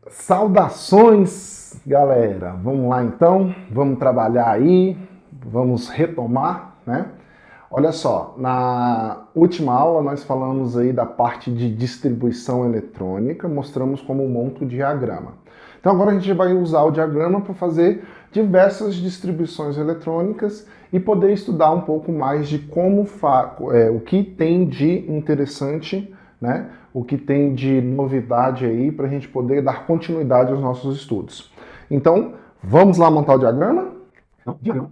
Saudações, galera! Vamos lá então, vamos trabalhar aí, vamos retomar, né? Olha só, na última aula nós falamos aí da parte de distribuição eletrônica, mostramos como monta o diagrama. Então agora a gente vai usar o diagrama para fazer diversas distribuições eletrônicas e poder estudar um pouco mais de como o que tem de interessante, né? O que tem de novidade aí para a gente poder dar continuidade aos nossos estudos. Então, vamos lá montar o diagrama? Então, diagrama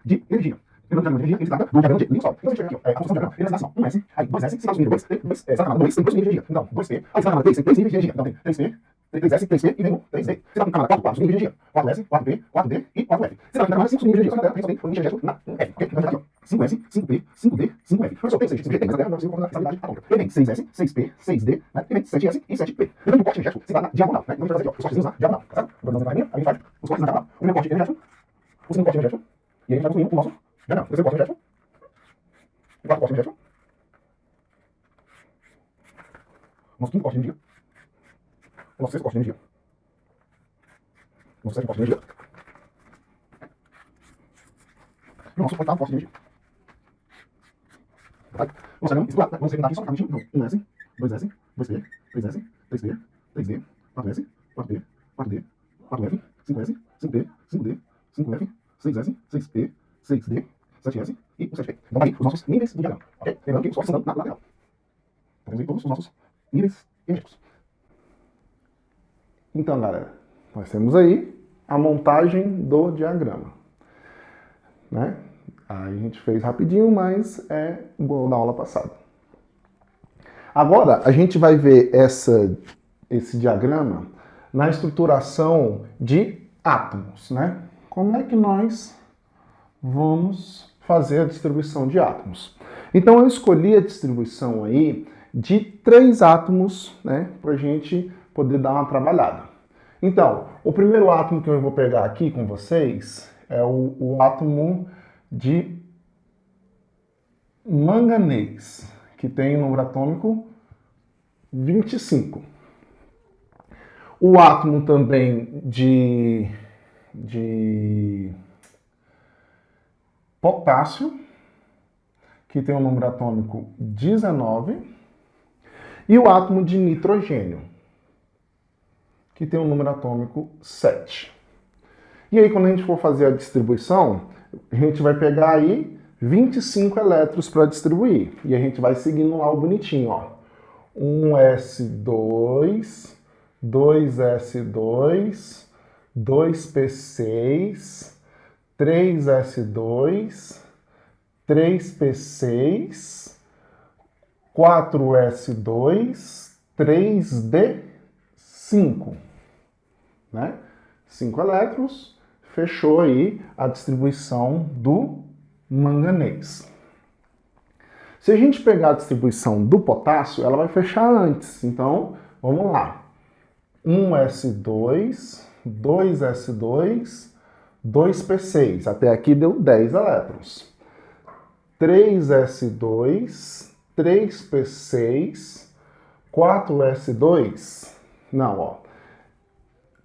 de energia. Diagrama de energia, ele se trata do diagrama de Linus-Pauling. Então, a gente pega aqui, a função do diagrama, realização, 1S, aí 2S, se nós unirmos 2, se dá 2, tem 2 níveis de energia. Então, 2P, aí se dá 3, tem 3 níveis de energia. Então, tem 3P, 3S, 3P e vem o 3D. Se dá camada 4, 4 níveis de energia. 4S, 4P, 4D e 4F. Se dá camada 5 níveis de energia. Só que a gente só tem um gesto na F. Ok? Então, a gente vai aqui, ó. 5S, 5P, 5D, 5F. Professor, tem 6, 5G, tem, mas não precisa colocar estabilidade atômica. E vem 6S, 6P, 6D, né? E vem 7S e 7P. Lembrando que o corte energético se dá na diagonal, né? Então, a gente vai fazer aqui, ó, os cortezinhos na diagonal, tá certo? Agora, a gente faz os cortes na diagonal. O primeiro corte energético, o segundo corte energético, e aí a gente vai construindo o nosso diagrama. O terceiro corte energético, o quarto corte energético, o nosso quinto corte de energia, o nosso sexto corte de energia, o nosso sétimo corte de energia, e o nosso oitavo corte de energia. Tá? Nossa, vamos explorar, vamos segmentar aqui só rapidinho. Então, 1S, 2S, 2P, 3S, 3P, 3D, 4S, 4P, 4D, 4F, 5S, 5P, 5D, 5F, 6S, 6P, 6D, 7S e o 7P. Então, aí, os nossos níveis do diagrama. Ok? Lembrando que os cortes estão na lateral. Então, temos aí todos os nossos níveis energéticos. Então, galera, nós temos aí a montagem do diagrama, né? Aí a gente fez rapidinho, mas é igual da aula passada. Agora, a gente vai ver esse diagrama na estruturação de átomos, né? Como é que nós vamos fazer a distribuição de átomos? Então, eu escolhi a distribuição aí de 3 átomos, né? Para a gente poder dar uma trabalhada. Então, o primeiro átomo que eu vou pegar aqui com vocês é o átomo de manganês, que tem o número atômico 25. O átomo também de potássio, que tem o número atômico 19. E o átomo de nitrogênio, que tem o número atômico 7. E aí, quando a gente for fazer a distribuição, a gente vai pegar aí 25 elétrons para distribuir. E a gente vai seguindo lá o bonitinho, ó. 1s2, 2s2, 2p6, 3s2, 3p6, 4s2, 3d5, né? 5 elétrons, fechou aí a distribuição do manganês. Se a gente pegar a distribuição do potássio, ela vai fechar antes. Então, vamos lá. 1s2, 2s2, 2p6. Até aqui deu 10 elétrons. 3s2, 3p6, 4s2. Não, ó.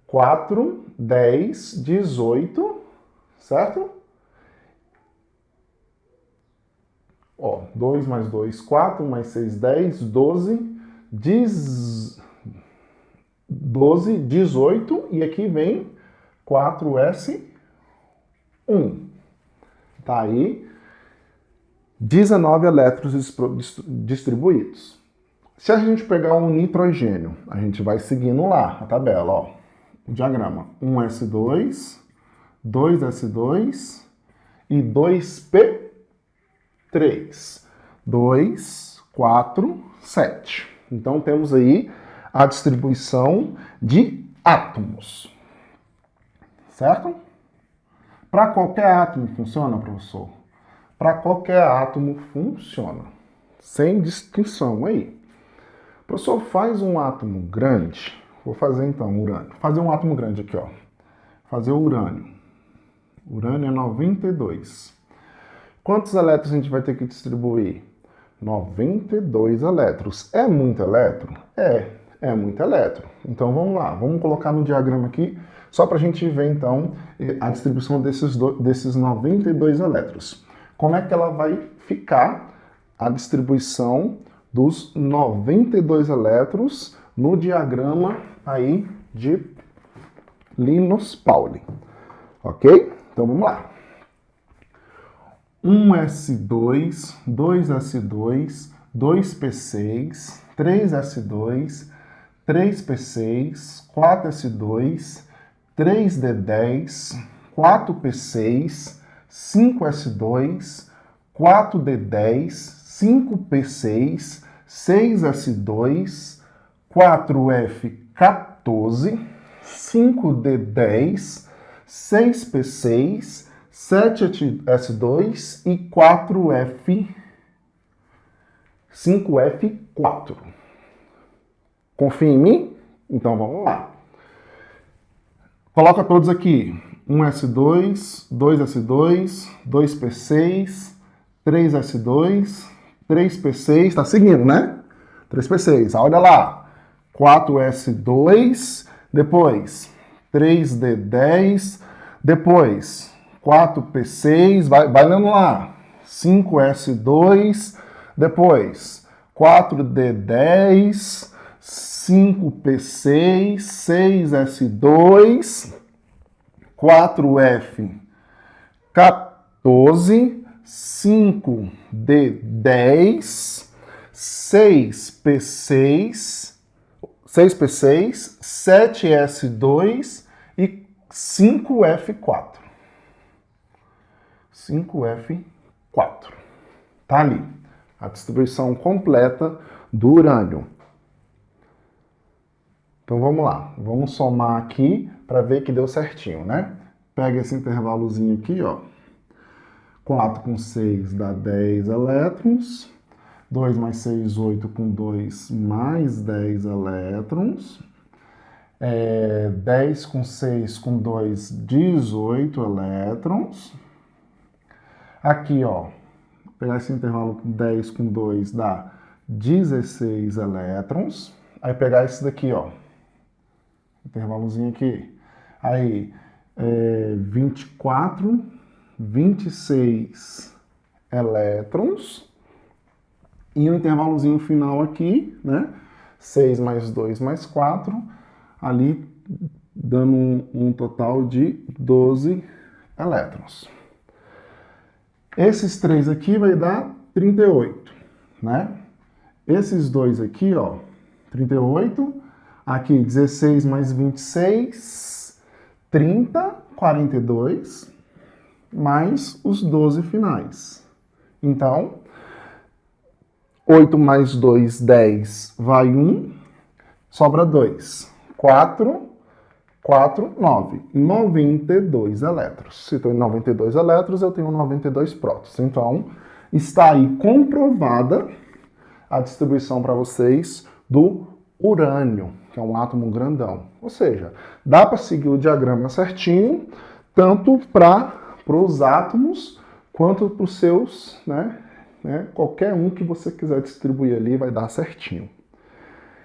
4, 10, 18, certo? Ó, 2 mais 2, 4, mais 6, 10, 12, 12, 18, e aqui vem 4s1. Tá aí 19 elétrons distribuídos. Se a gente pegar um nitrogênio, a gente vai seguindo lá a tabela, ó. O diagrama 1s2, 2s2 e 2p3. 2, 4, 7. Então temos aí a distribuição de átomos. Certo? Para qualquer átomo funciona, professor? Para qualquer átomo funciona. Sem distinção aí. Professor, faz um átomo grande. Vou fazer então urânio. Fazer um átomo grande aqui, ó. Fazer o urânio. Urânio é 92. Quantos elétrons a gente vai ter que distribuir? 92 elétrons. É muito elétron? É muito elétron. Então vamos lá, vamos colocar no diagrama aqui, só para a gente ver então a distribuição desses 92 elétrons. Como é que ela vai ficar a distribuição dos 92 elétrons no diagrama aí de Linus Pauling? Ok? Então vamos lá. 1s2, 2s2, 2p6, 3s2, 3p6, 4s2, 3d10, 4p6, 5s2, 4d10, 5p6, 6s2, 4f14, 5d10, 6p6, 7s2 e 5f4. Confia em mim? Então vamos lá. Coloca todos aqui. 1s2, 2s2, 2p6, 3s2, 3p6. Tá seguindo, né? 3p6. Olha lá. 4s2, depois 3d10, depois 4p6, vai lendo lá, 5s2, depois 4d10, 5p6, 6s2, 4f14, 5d10, 6p6, 7s2 e 5f4. 5f4. Tá ali. A distribuição completa do urânio. Então vamos lá. Vamos somar aqui para ver que deu certinho, né? Pega esse intervalozinho aqui, ó. 4 com 6 dá 10 elétrons. 2 mais 6, 8 com 2 mais 10 elétrons. 10 com 6 com 2, 18 elétrons. Aqui, ó, pegar esse intervalo 10 com 2 dá 16 elétrons. Aí pegar esse daqui, ó, intervalozinho aqui. Aí, 24, 26 elétrons. E o intervalozinho final aqui, né? 6 mais 2 mais 4, ali dando um total de 12 elétrons. Esses três aqui vai dar 38, né? Esses dois aqui, ó, 38. Aqui, 16 mais 26, 30, 42, mais os 12 finais. Então, 8 mais 2, 10, vai 1, sobra 2. 4, 9. 92 elétrons. Se eu tenho 92 elétrons, eu tenho 92 prótons. Então, está aí comprovada a distribuição para vocês do urânio, que é um átomo grandão. Ou seja, dá para seguir o diagrama certinho, tanto para os átomos, quanto para os seus, né? Qualquer um que você quiser distribuir ali vai dar certinho.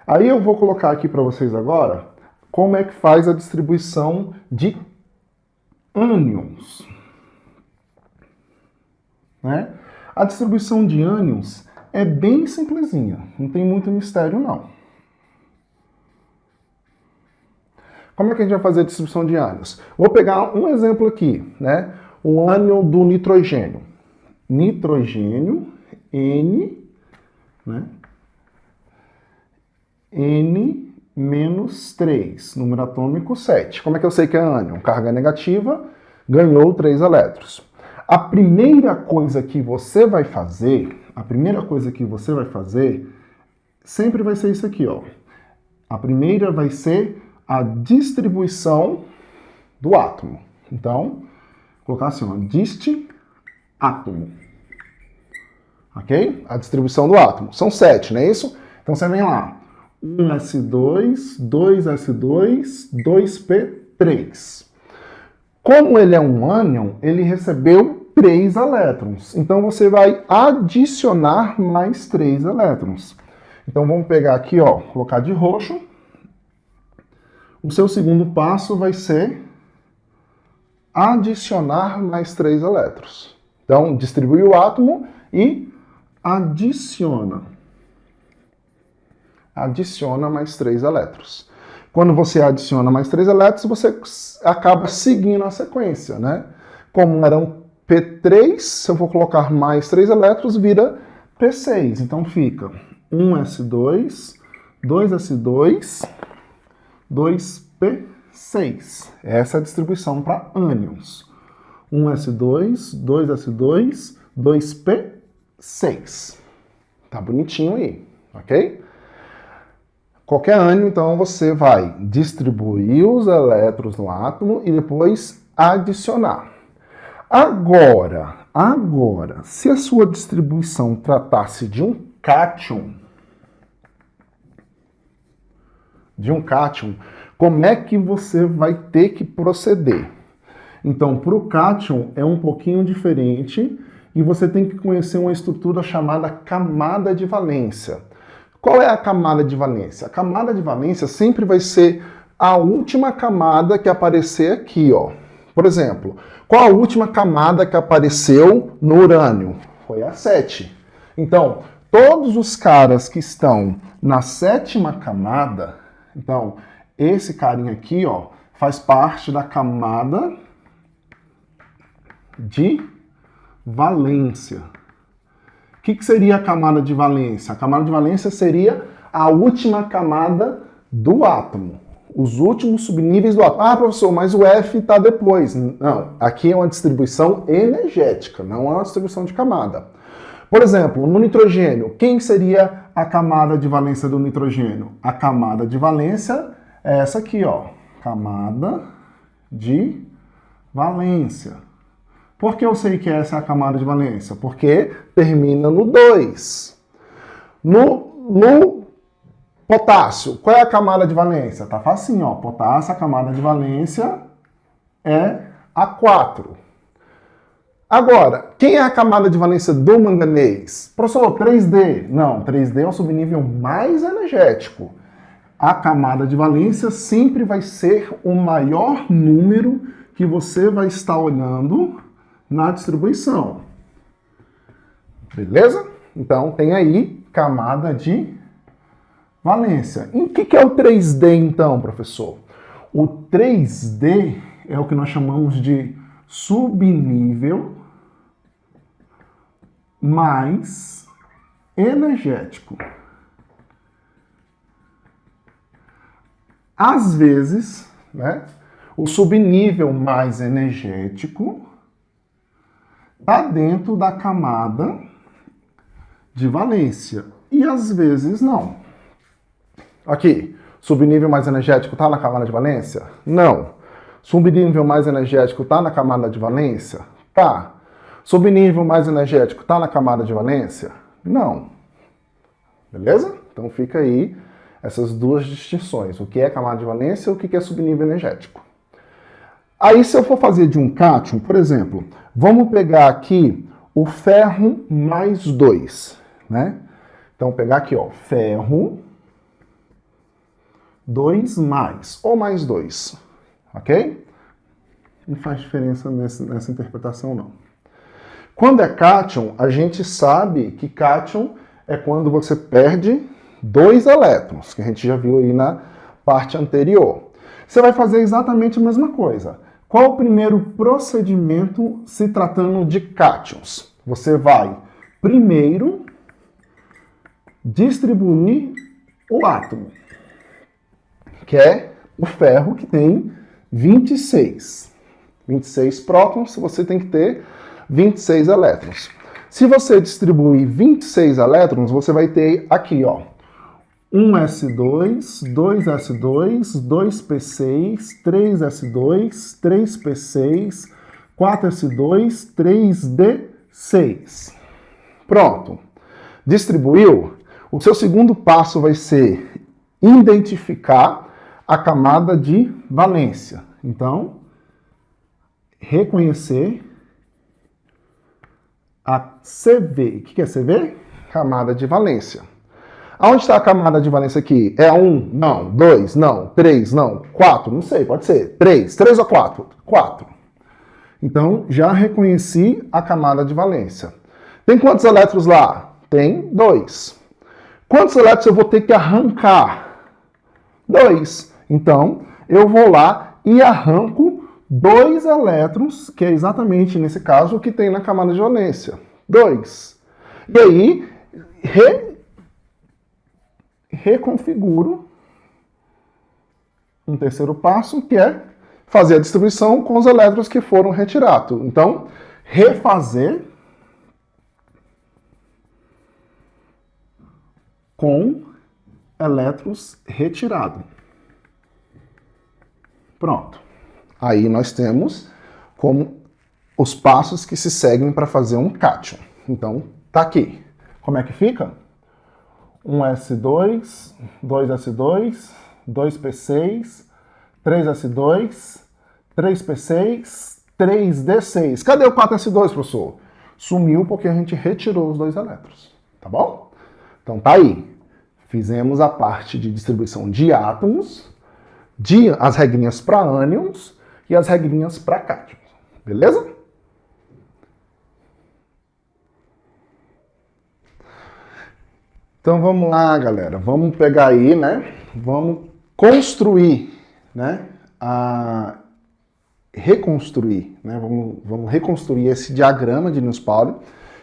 Aí eu vou colocar aqui para vocês agora como é que faz a distribuição de ânions. Né? A distribuição de ânions é bem simplesinha, não tem muito mistério não. Como é que a gente vai fazer a distribuição de ânions? Vou pegar um exemplo aqui, né? O ânion do nitrogênio. Nitrogênio, N, né? N-3, número atômico 7. Como é que eu sei que é ânion? Carga negativa, ganhou 3 elétrons. A primeira coisa que você vai fazer, sempre vai ser isso aqui, ó. A primeira vai ser a distribuição do átomo. Então, vou colocar assim, ó, dist átomo. Ok? A distribuição do átomo. São 7, não é isso? Então você vem lá. 1s2, 2s2, 2p3. Como ele é um ânion, ele recebeu 3 elétrons. Então você vai adicionar mais 3 elétrons. Então vamos pegar aqui, ó, colocar de roxo. O seu segundo passo vai ser adicionar mais 3 elétrons. Então, distribui o átomo e adiciona. Adiciona mais 3 elétrons. Quando você adiciona mais 3 elétrons, você acaba seguindo a sequência, né? Como eram P3, se eu for colocar mais 3 elétrons, vira P6. Então fica 1s2, 2s2, 2p6. Essa é a distribuição para ânions. 1s2, 2s2, 2p6. Tá bonitinho aí, ok? Qualquer ânion, então, você vai distribuir os elétrons no átomo e depois adicionar. Agora, se a sua distribuição tratasse de um cátion, como é que você vai ter que proceder? Então, para o cátion é um pouquinho diferente e você tem que conhecer uma estrutura chamada camada de valência. Qual é a camada de valência? A camada de valência sempre vai ser a última camada que aparecer aqui, ó. Por exemplo, qual a última camada que apareceu no urânio? Foi a 7. Então, todos os caras que estão na 7ª camada, então, esse carinha aqui, ó, faz parte da camada de valência. O que seria a camada de valência? A camada de valência seria a última camada do átomo. Os últimos subníveis do átomo. Ah, professor, mas o F está depois. Não, aqui é uma distribuição energética, não é uma distribuição de camada. Por exemplo, no nitrogênio, quem seria a camada de valência do nitrogênio? A camada de valência é essa aqui, ó. Camada de valência. Por que eu sei que essa é a camada de valência? Porque termina no 2. No potássio, qual é a camada de valência? Tá facinho, ó. Potássio, a camada de valência é a 4. Agora, quem é a camada de valência do manganês? Professor, 3D. Não, 3D é o subnível mais energético. A camada de valência sempre vai ser o maior número que você vai estar olhando na distribuição. Beleza? Então, tem aí camada de valência. E o que é o 3D, então, professor? O 3D é o que nós chamamos de subnível mais energético. Às vezes, né, o subnível mais energético está dentro da camada de valência. E às vezes não. Aqui, subnível mais energético está na camada de valência? Não. Subnível mais energético está na camada de valência? Tá. Subnível mais energético está na camada de valência? Não. Beleza? Então fica aí essas duas distinções. O que é camada de valência e o que é subnível energético. Aí, se eu for fazer de um cátion, por exemplo, vamos pegar aqui o ferro mais 2, né? Então, pegar aqui, ó, ferro 2 mais, ou mais 2, ok? Não faz diferença nessa interpretação, não. Quando é cátion, a gente sabe que cátion é quando você perde 2 elétrons, que a gente já viu aí na parte anterior. Você vai fazer exatamente a mesma coisa. Qual o primeiro procedimento se tratando de cátions? Você vai primeiro distribuir o átomo, que é o ferro que tem 26. 26 prótons, você tem que ter 26 elétrons. Se você distribuir 26 elétrons, você vai ter aqui, ó, 1s2, 2s2, 2p6, 3s2, 3p6, 4s2, 3d6. Pronto. Distribuiu? O seu segundo passo vai ser identificar a camada de valência. Então, reconhecer a CV. O que é CV? Camada de valência. Aonde está a camada de valência aqui? É 1? Não. 2? Não. 3? Não. 4? Não sei, pode ser. 3? 3 ou 4? 4. Então, já reconheci a camada de valência. Tem quantos elétrons lá? Tem 2. Quantos elétrons eu vou ter que arrancar? 2. Então, eu vou lá e arranco 2 elétrons, que é exatamente, nesse caso, o que tem na camada de valência. 2. E aí, reconfiguro um terceiro passo, que é fazer a distribuição com os elétrons que foram retirados. Então, refazer com elétrons retirados. Pronto. Aí nós temos como os passos que se seguem para fazer um cátion. Então, tá aqui. Como é que fica? 1s2, 2s2, 2p6, 3s2, 3p6, 3d6. Cadê o 4s2, professor? Sumiu porque a gente retirou os 2 elétrons. Tá bom? Então tá aí. Fizemos a parte de distribuição de átomos, as regrinhas para ânions e as regrinhas para cátions. Beleza? Então vamos lá, galera. Vamos pegar aí, né? Vamos construir, né? Reconstruir, né? Vamos reconstruir esse diagrama de Newton-Pauli,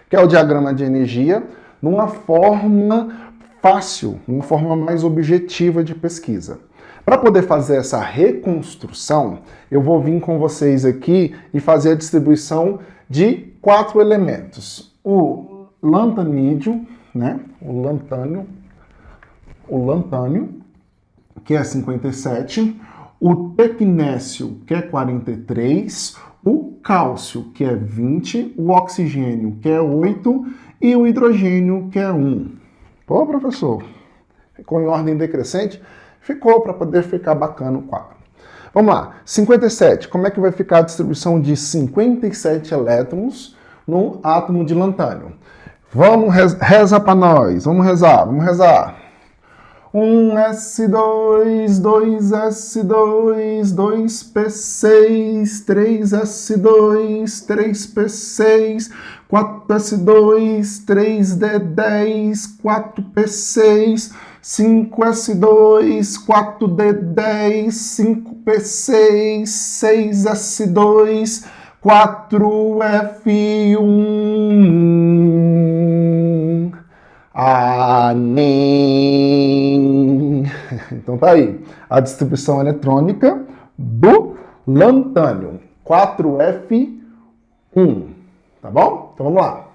que é o diagrama de energia, numa forma fácil, numa forma mais objetiva de pesquisa. Para poder fazer essa reconstrução, eu vou vir com vocês aqui e fazer a distribuição de 4 elementos. O lantanídeo, né? O lantânio, que é 57, o tecnécio, que é 43, o cálcio, que é 20, o oxigênio, que é 8, e o hidrogênio, que é 1. Pô, professor, ficou em ordem decrescente? Ficou, para poder ficar bacana o quadro. Vamos lá, 57. Como é que vai ficar a distribuição de 57 elétrons no átomo de lantânio? Vamos rezar para nós, vamos rezar. 1s2, 2s2, 2p6, 3s2, 3p6, 4s2, 3d10, 4p6, 5s2, 4d10, 5p6, 6s2, 4f1. Amém. Então tá aí. A distribuição eletrônica do lantânio. 4f1. Tá bom? Então vamos lá.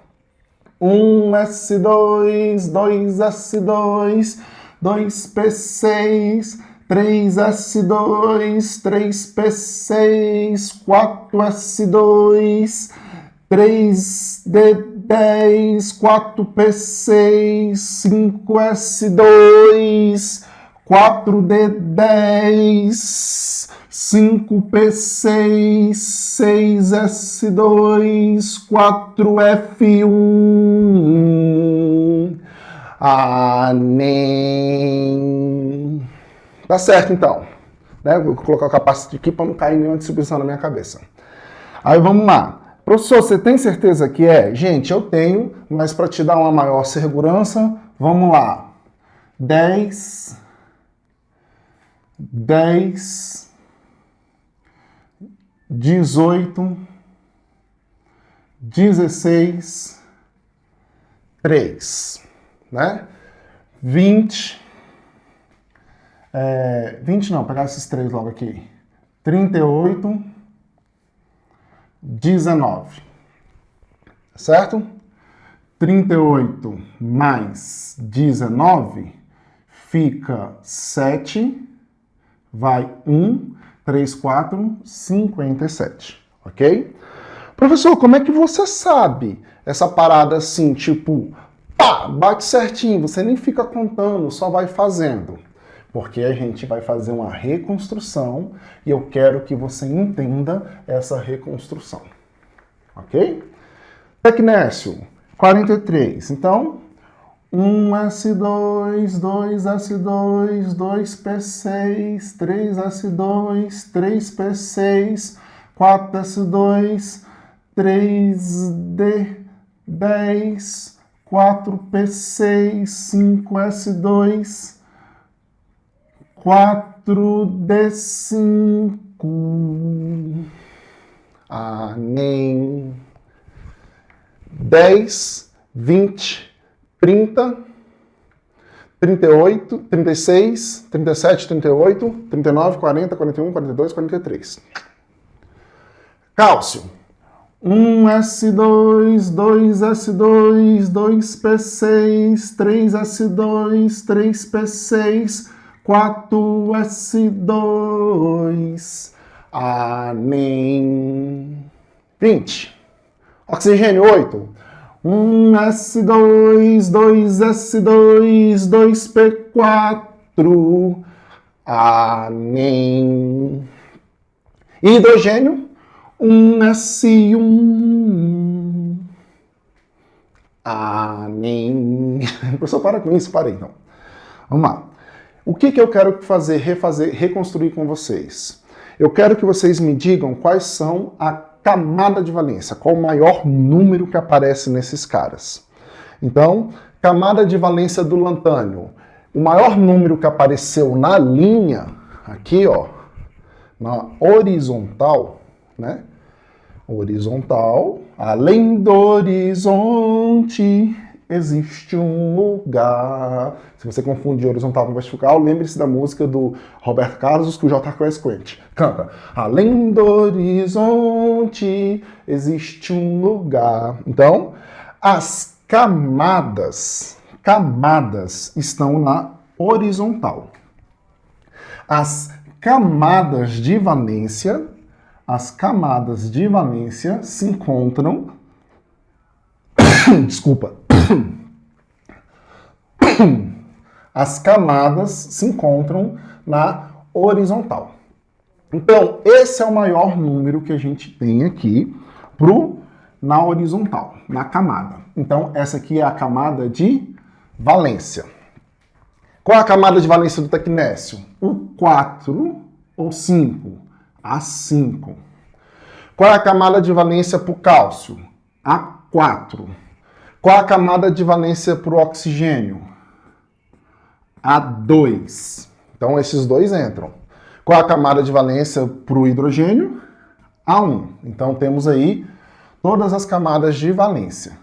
1s2, 2s2, 2p6, 3s2, 3p6, 4s2, 3d10, 4p6, 5s2, 4d10, 5p6, 6s2, 4f1. Amém. Tá certo, então. Né? Vou colocar o capacete aqui para não cair nenhuma distribuição na minha cabeça. Aí vamos lá. Professor, você tem certeza que é? Gente, eu tenho, mas para te dar uma maior segurança, vamos lá. 10, 18, 16, 3, né? 20 não, pegar esses 3 logo aqui. 38, 19, certo? 38 mais 19 fica 7, vai 1, 3, 4, 57, ok? Professor, como é que você sabe essa parada assim, tipo, pá, bate certinho, você nem fica contando, só vai fazendo? Porque a gente vai fazer uma reconstrução e eu quero que você entenda essa reconstrução. Ok? Tecnécio, 43. Então, 1S2, 2S2, 2P6, 3S2, 3P6, 4S2, 3D10, 4P6, 5S2, 4D5, nem 10, 20, 30, 38, 36, 37, 38, 39, 40, 41, 42, 43. Cálcio. 1S2, 2S2, 2P6, 3S2, 3P6, 4S2, nem 20. Oxigênio, 8. 1S2, 2S2, 2P4, nem hidrogênio, 1S1, nem... Professor, para com isso, parei então. Vamos lá. O que eu quero reconstruir com vocês? Eu quero que vocês me digam quais são a camada de valência, qual o maior número que aparece nesses caras. Então, camada de valência do lantânio. O maior número que apareceu na linha, aqui, ó, na horizontal, né? Horizontal, além do horizonte, existe um lugar. Se você confundir horizontal com vertical, lembre-se da música do Roberto Carlos que o J Quest canta. Além do horizonte existe um lugar. Então, as camadas estão na horizontal. As camadas de valência se encontram desculpa. As camadas se encontram na horizontal. Então, esse é o maior número que a gente tem aqui na horizontal, na camada. Então, essa aqui é a camada de valência. Qual é a camada de valência do tecnécio? O 4 ou 5? A 5. Qual é a camada de valência para o cálcio? A 4. Qual a camada de valência para o oxigênio? A2. Então, esses dois entram. Qual a camada de valência para o hidrogênio? A1. Então, temos aí todas as camadas de valência.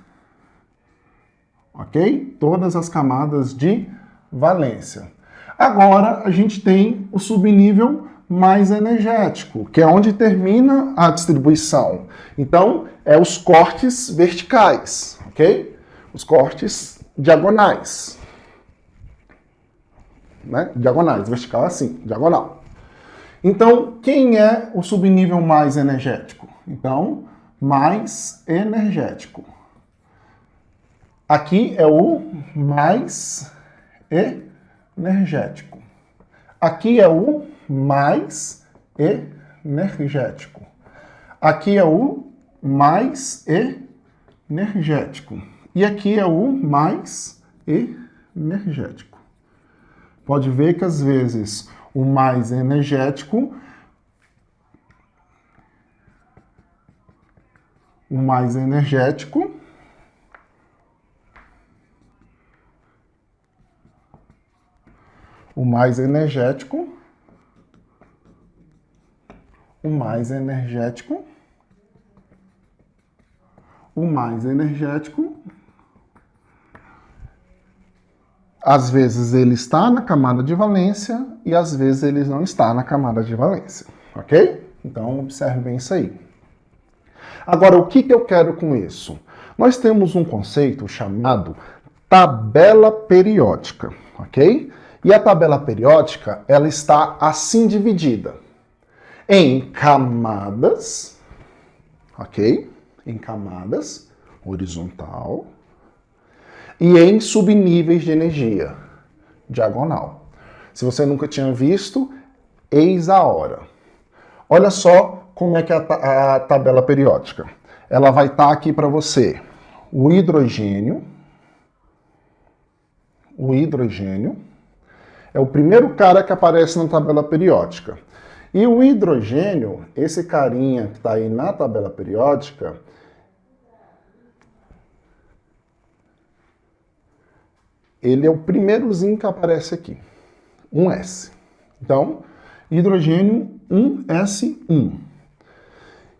Ok? Todas as camadas de valência. Agora, a gente tem o subnível mais energético, que é onde termina a distribuição. Então, é os cortes verticais, ok? Os cortes diagonais. Né? Diagonais, vertical é assim, diagonal. Então, quem é o subnível mais energético? Então, mais energético. Aqui é o mais energético. Aqui é o mais energético. Aqui é o mais energético. E aqui é o mais energético. Pode ver que às vezes o mais energético, o mais energético às vezes ele está na camada de valência e às vezes ele não está na camada de valência, ok? Então, observe bem isso aí. Agora, o que eu quero com isso? Nós temos um conceito chamado tabela periódica, ok? E a tabela periódica, ela está assim dividida em camadas, ok? Em camadas, horizontal, e em subníveis de energia, diagonal. Se você nunca tinha visto, eis a hora. Olha só como é que é a tabela periódica. Ela vai estar aqui para você. O hidrogênio é o primeiro cara que aparece na tabela periódica. E o hidrogênio, esse carinha que está aí na tabela periódica, ele é o primeirozinho que aparece aqui, um S. Então, hidrogênio 1S1.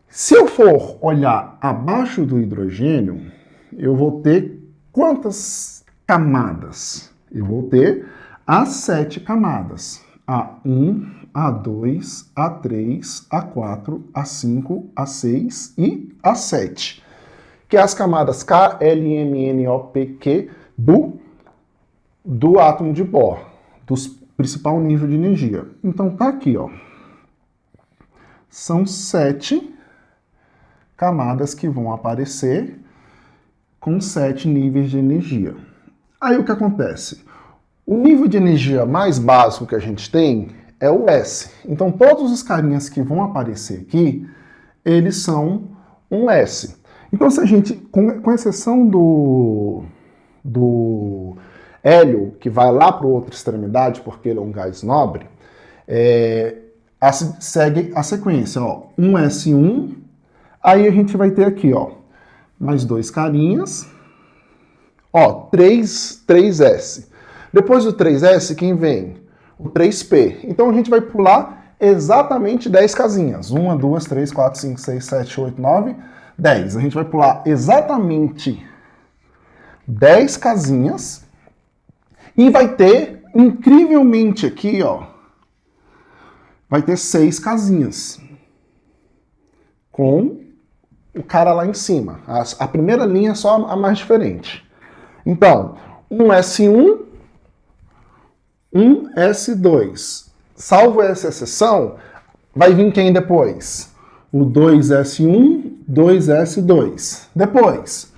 Se eu for olhar abaixo do hidrogênio, eu vou ter quantas camadas? Eu vou ter as 7 camadas. A1, A2, A3, A4, A5, A6 e A7. Que é as camadas K, L, M, N, O, P, Q do átomo de Bohr, do principal nível de energia. Então tá aqui, ó. São 7 camadas que vão aparecer com 7 níveis de energia. Aí o que acontece? O nível de energia mais básico que a gente tem é o S. Então todos os carinhas que vão aparecer aqui, eles são um S. Então se a gente, com exceção do hélio, que vai lá para a outra extremidade, porque ele é um gás nobre, segue a sequência, ó, 1S1, aí a gente vai ter aqui, ó, mais 2 carinhas, ó, 3S. Depois do 3S, quem vem? O 3P. Então a gente vai pular exatamente 10 casinhas. 1, 2, 3, 4, 5, 6, 7, 8, 9, 10. A gente vai pular exatamente 10 casinhas e vai ter, incrivelmente aqui, ó, vai ter 6 casinhas com o cara lá em cima. A primeira linha é só a mais diferente. Então, 1S1, 1S2. Salvo essa exceção, vai vir quem depois? O 2S1, 2S2. Depois,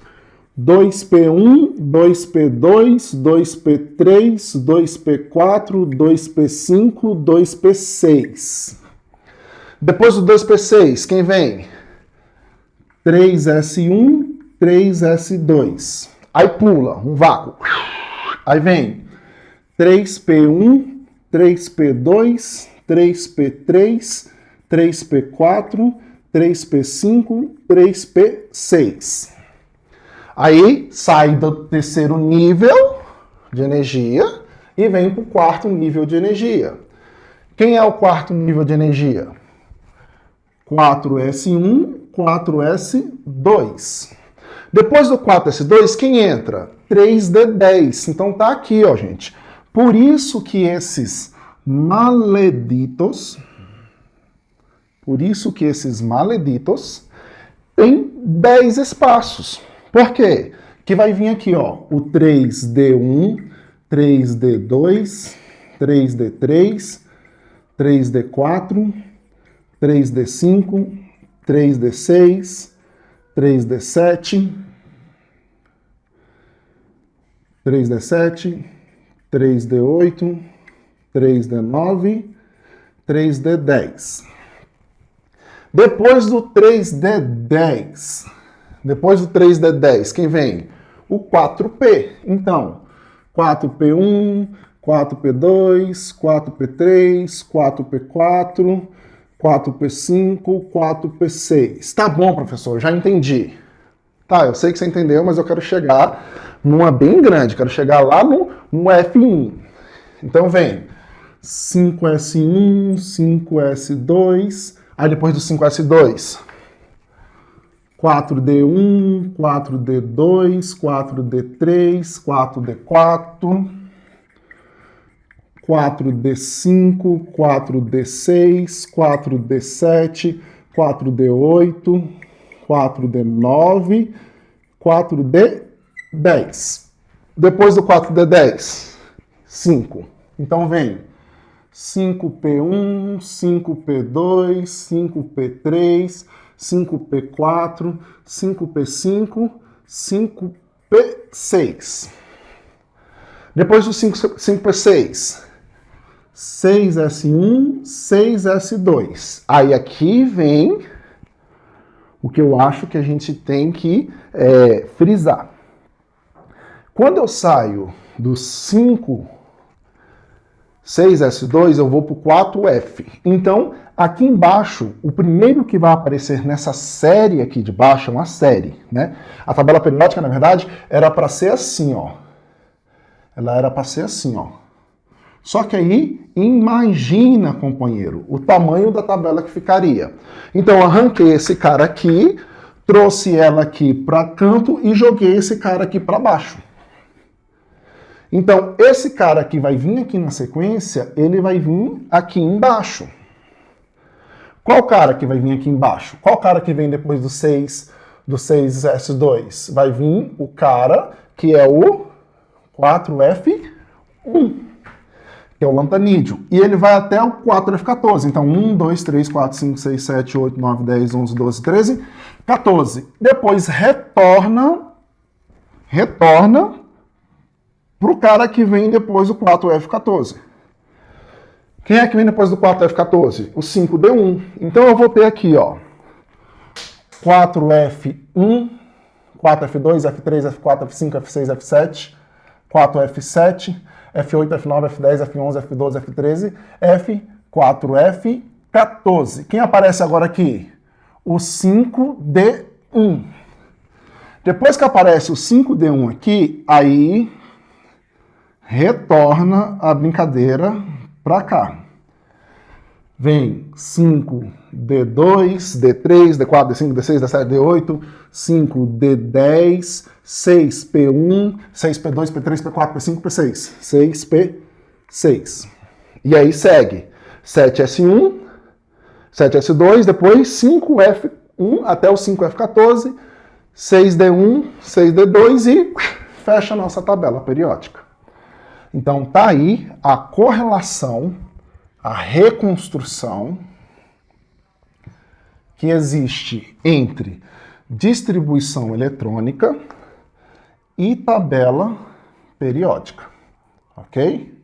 2P1, 2P2, 2P3, 2P4, 2P5, 2P6. Depois do 2P6, quem vem? 3S1, 3S2. Aí pula, um vácuo. Aí vem 3P1, 3P2, 3P3, 3P4, 3P5, 3P6. Aí sai do terceiro nível de energia e vem para o quarto nível de energia. Quem é o quarto nível de energia? 4S1, 4S2. Depois do 4S2, quem entra? 3D10. Então tá aqui, ó, gente. Por isso que esses maleditos têm 10 espaços. Por quê? Que vai vir aqui, ó, o 3D1, 3D2, 3D3, 3D4, 3D5, 3D6, 3D7, 3D7, 3D8, 3D9, 3D10. Depois do 3D10, quem vem? O 4P. Então, 4P1, 4P2, 4P3, 4P4, 4P5, 4P6. Tá bom, professor, já entendi. Tá, eu sei que você entendeu, mas eu quero chegar numa bem grande, quero chegar lá no F1. Então vem 5S1, 5S2, aí depois do 5S2, 4D1, 4D2, 4D3, 4D4, 4D5, 4D6, 4D7, 4D8, 4D9, 4D10. Depois do 4D10, 5. Então vem 5P1, 5P2, 5P3, 5P4, 5P5, 5P6. Depois do 5P6, 6S1, 6S2. Aí aqui vem o que eu acho que a gente tem que frisar. Quando eu saio do 6S2, eu vou para o 4F. Então, aqui embaixo, o primeiro que vai aparecer nessa série aqui de baixo é uma série, né? A tabela periódica, na verdade, era para ser assim, ó. Ela era para ser assim, ó. Só que aí, imagina, companheiro, o tamanho da tabela que ficaria. Então, eu arranquei esse cara aqui, trouxe ela aqui para canto e joguei esse cara aqui para baixo. Então, esse cara aqui vai vir aqui na sequência, ele vai vir aqui embaixo. Qual cara que vai vir aqui embaixo? Qual cara que vem depois do 6S2? Vai vir o cara que é o 4F1, que é o lantanídeo. E ele vai até o 4F14. Então, 1, 2, 3, 4, 5, 6, 7, 8, 9, 10, 11, 12, 13, 14. Depois retorna para o cara que vem depois do 4F14. Quem é que vem depois do 4F14? O 5D1. Então eu vou ter aqui, ó, 4F1, 4F2, F3, F4, F5, F6, F7, 4F7, F8, F9, F10, F11, F12, F13, F4F14. Quem aparece agora aqui? O 5D1. Depois que aparece o 5D1 aqui, aí retorna a brincadeira para cá. Vem 5D2, D3, D4, D5, D6, D7, D8, 5D10, 6P1, 6P2, P3, P4, P5, P6, 6P6. E aí segue 7S1, 7S2, depois 5F1 até o 5F14, 6D1, 6D2 e fecha a nossa tabela periódica. Então tá aí a correlação, a reconstrução que existe entre distribuição eletrônica e tabela periódica, ok?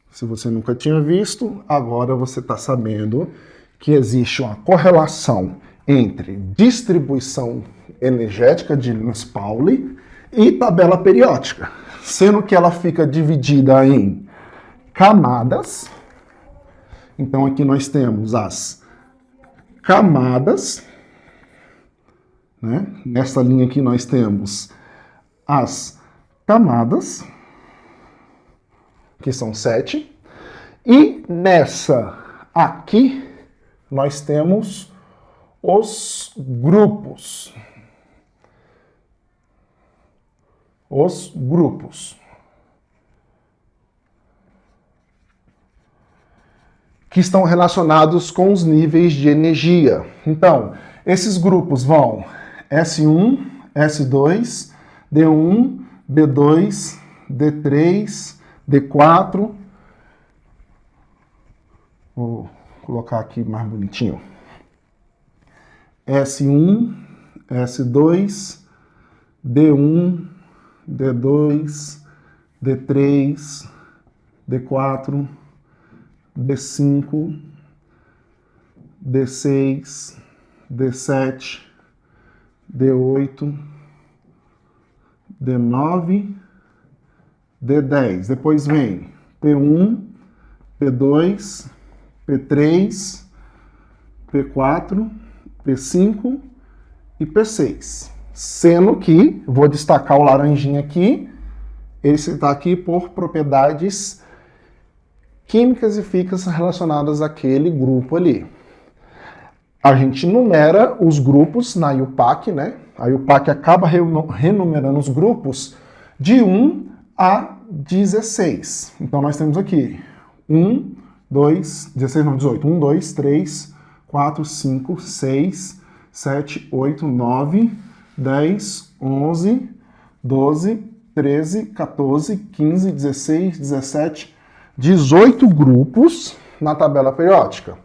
Se você nunca tinha visto, agora você está sabendo que existe uma correlação entre distribuição energética de Linus-Pauling e tabela periódica, sendo que ela fica dividida em camadas. Então aqui nós temos as camadas, né? Nessa linha aqui nós temos as camadas, que são 7, e nessa aqui nós temos os grupos. Os grupos. Que estão relacionados com os níveis de energia. Então, esses grupos vão S1, S2, D1, D2, D3, D4. Vou colocar aqui mais bonitinho. S1, S2, D1, D2, D3, D4, D5, D6, D7, D8, D9, D10. Depois vem P1, P2, P3, P4, P5 e P6. Sendo que, vou destacar o laranjinha aqui, ele está aqui por propriedades químicas e físicas relacionadas àquele grupo ali. A gente numera os grupos na IUPAC, né? A IUPAC acaba renumerando os grupos de 1 a 16. Então nós temos aqui 1, 2, 16 não, 18. 1, 2, 3, 4, 5, 6, 7, 8, 9, 10, 11, 12, 13, 14, 15, 16, 17, 18 grupos na tabela periódica.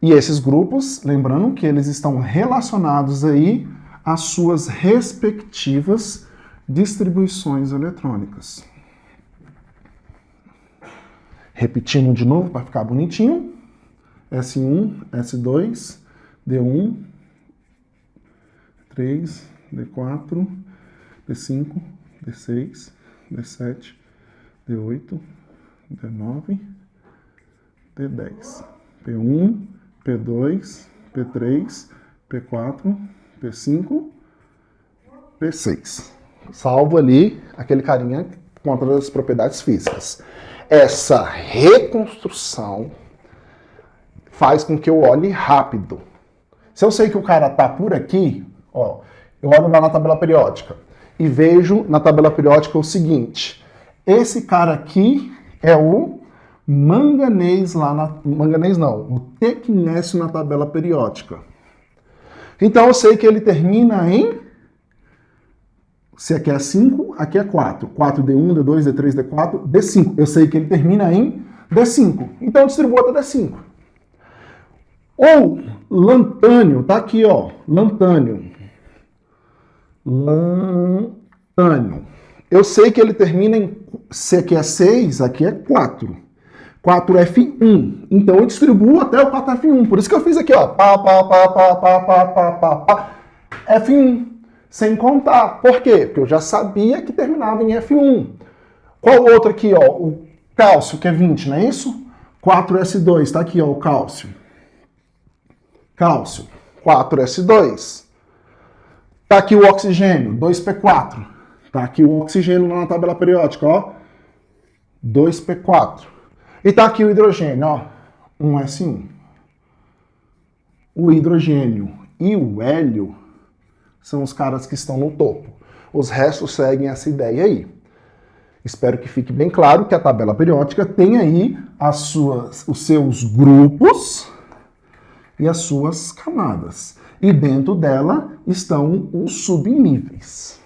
E esses grupos, lembrando que eles estão relacionados aí às suas respectivas distribuições eletrônicas. Repetindo de novo para ficar bonitinho. S1, S2, D1, 3, D4, D5, D6, D7, D8, D9, D10. P1, P2, P3, P4, P5, P6. Salvo ali aquele carinha contra as propriedades físicas. Essa reconstrução faz com que eu olhe rápido. Se eu sei que o cara tá por aqui, ó, eu olho lá na tabela periódica e vejo na tabela periódica o seguinte: esse cara aqui é o manganês lá na... Manganês não, o tecnésio na tabela periódica. Então eu sei que ele termina em... Se aqui é 5, aqui é 4. 4D1, D2, D3, D4, D5. Eu sei que ele termina em D5. Então eu distribuo até D5. Ou lantânio, tá aqui, ó, lantânio. Lantânio. Eu sei que ele termina em... Se aqui é 6, aqui é 4. 4F1. Então eu distribuo até o 4F1. Por isso que eu fiz aqui, ó. F1. Sem contar. Por quê? Porque eu já sabia que terminava em F1. Qual outro aqui, ó? O cálcio, que é 20, não é isso? 4S2. Tá aqui, ó, o cálcio. Cálcio. 4S2. Tá aqui o oxigênio. 2P4. Tá aqui o oxigênio lá na tabela periódica, ó. 2P4. E tá aqui o hidrogênio, ó. 1S1. O hidrogênio e o hélio são os caras que estão no topo. Os restos seguem essa ideia aí. Espero que fique bem claro que a tabela periódica tem aí os seus grupos e as suas camadas. E dentro dela estão os subníveis.